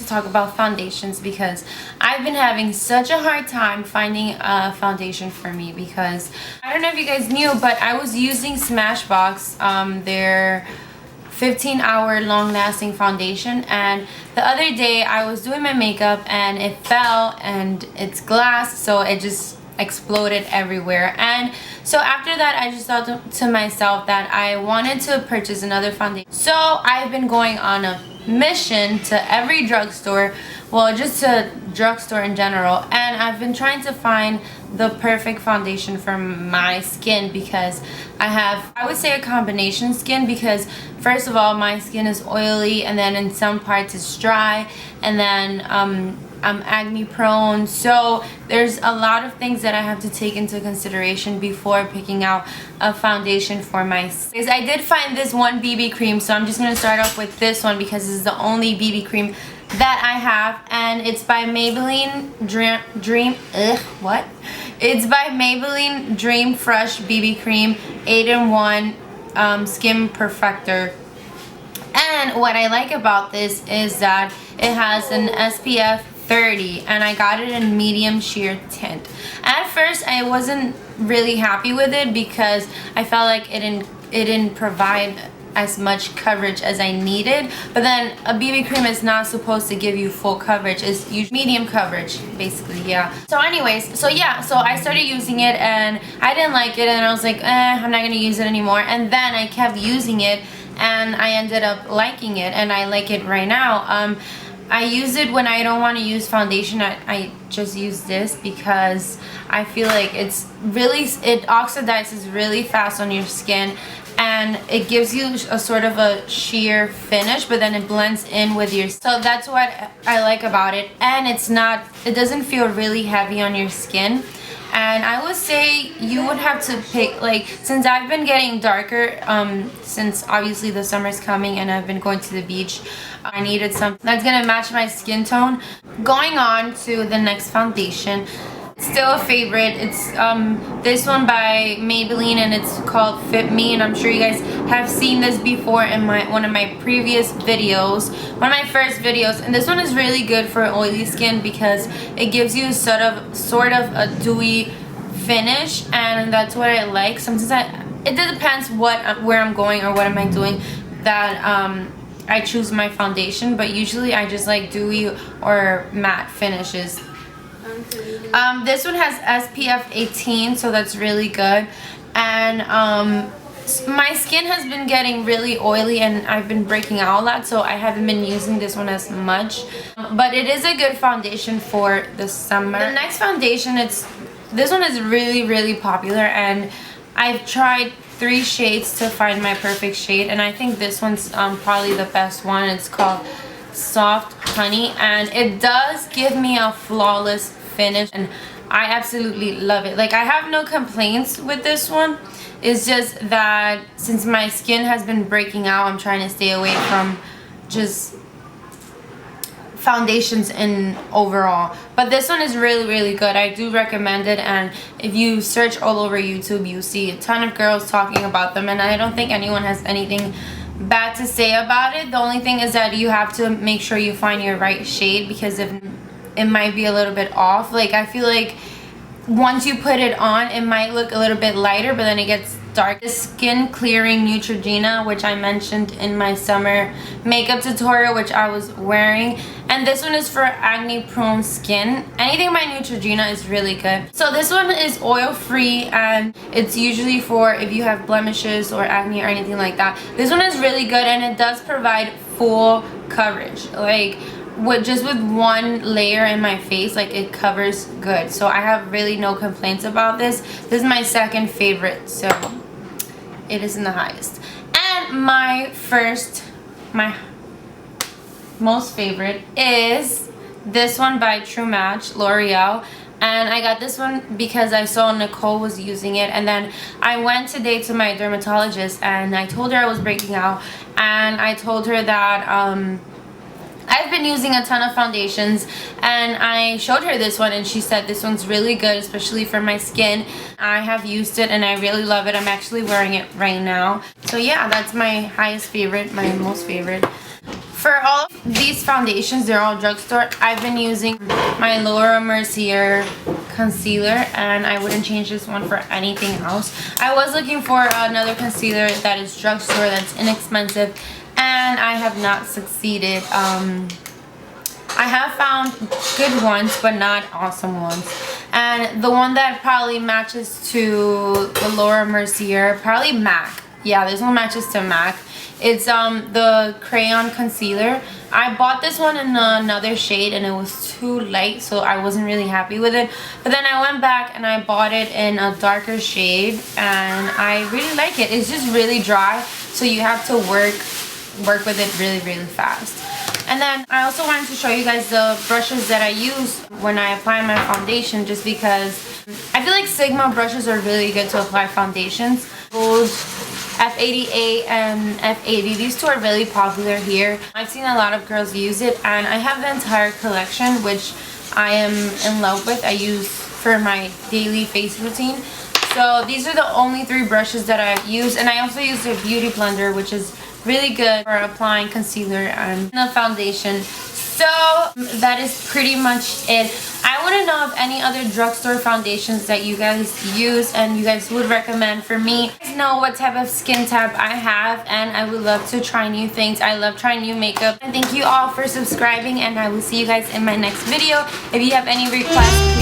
talk about foundations because I've been having such a hard time finding a foundation for me, because I don't know if you guys knew, but I was using Smashbox, their 15-hour long-lasting foundation, and the other day I was doing my makeup and it fell, and it's glass, so it just exploded everywhere. And so after that, I just thought to myself that I wanted to purchase another foundation. So I've been going on a mission to every drugstore, well, just to drugstore in general, and I've been trying to find the perfect foundation for my skin, because I have, I would say, a combination skin, because first of all, my skin is oily, and then in some parts it's dry, and then I'm acne prone, so there's a lot of things that I have to take into consideration before picking out a foundation for my skin. I did find this one BB cream, so I'm just going to start off with this one because this is the only BB cream that I have, and it's by Maybelline It's by Maybelline Dream Fresh BB Cream 8-in-1 Skin Perfector. And what I like about this is that it has an SPF 30, and I got it in medium sheer tint. At first I wasn't really happy with it because I felt like it didn't provide as much coverage as I needed, but then a BB cream is not supposed to give you full coverage. It's medium coverage basically, yeah. So anyways, so I started using it and I didn't like it, and I was like, I'm not gonna use it anymore. And then I kept using it and I ended up liking it, and I like it right now. I use it when I don't want to use foundation. I just use this because I feel like it oxidizes really fast on your skin, and it gives you a sort of a sheer finish, but then it blends in with your, so that's what I like about it. And it doesn't feel really heavy on your skin. And I would say you would have to pick, like, since I've been getting darker, since obviously the summer's coming and I've been going to the beach, I needed something that's gonna match my skin tone. Going on to the next foundation, still a favorite. It's this one by Maybelline, and it's called Fit Me, and I'm sure you guys have seen this before in one of my previous videos, one of my first videos. And this one is really good for oily skin because it gives you sort of a dewy finish, and that's what I like. Sometimes it depends where I'm going or what am I doing that I choose my foundation, but usually I just like dewy or matte finishes. This one has SPF 18, so that's really good. And my skin has been getting really oily and I've been breaking out a lot, so I haven't been using this one as much, but it is a good foundation for the summer. The next foundation, this one is really popular, and I've tried 3 shades to find my perfect shade, and I think this one's probably the best one. It's called Soft Honey, and it does give me a flawless finish, and I absolutely love it. Like, I have no complaints with this one. It's just that since my skin has been breaking out, I'm trying to stay away from just foundations in overall. But this one is really good. I do recommend it, and if you search all over YouTube, you see a ton of girls talking about them, and I don't think anyone has anything bad to say about it. The only thing is that you have to make sure you find your right shade, because if it might be a little bit off. Like, I feel like once you put it on, it might look a little bit lighter, but then it gets dark. The skin clearing Neutrogena, which I mentioned in my summer makeup tutorial, which I was wearing, and this one is for acne prone skin. Anything by Neutrogena is really good. So this one is oil free, and it's usually for if you have blemishes or acne or anything like that. This one is really good, and it does provide full coverage. Like, just with one layer in my face, like, it covers good, so I have really no complaints about this. This is my second favorite, so it isn't the highest. And my most favorite is this one by True Match L'Oreal, and I got this one because I saw Nicole was using it, and then I went today to my dermatologist and I told her I was breaking out, and I told her that I've been using a ton of foundations, and I showed her this one, and she said this one's really good, especially for my skin. I have used it and I really love it. I'm actually wearing it right now. So yeah, that's my highest favorite, my most favorite. For For all of these foundations, they're all drugstore. I've been using my Laura Mercier concealer, and I wouldn't change this one for anything else. I was looking for another concealer that is drugstore, that's inexpensive, and I have not succeeded. I have found good ones, but not awesome ones. And the one that probably matches to the Laura Mercier, probably MAC. Yeah, this one matches to MAC. It's the crayon concealer. I bought this one in another shade and it was too light, so I wasn't really happy with it. But then I went back and I bought it in a darker shade, and I really like it. It's just really dry, so you have to work with it really, really fast. And then I also wanted to show you guys the brushes that I use when I apply my foundation, just because I feel like Sigma brushes are really good to apply foundations. Bold F88 and F80, these two are really popular here. I've seen a lot of girls use it, and I have the entire collection, which I am in love with. I use for my daily face routine. So these are the only 3 brushes that I use, and I also use the Beauty Blender, which is really good for applying concealer and the foundation. So that is pretty much it. I want to know of any other drugstore foundations that you guys use and you guys would recommend for me. Let us know what type of skin type I have, and I would love to try new things. I love trying new makeup. And thank you all for subscribing, and I will see you guys in my next video. If you have any requests,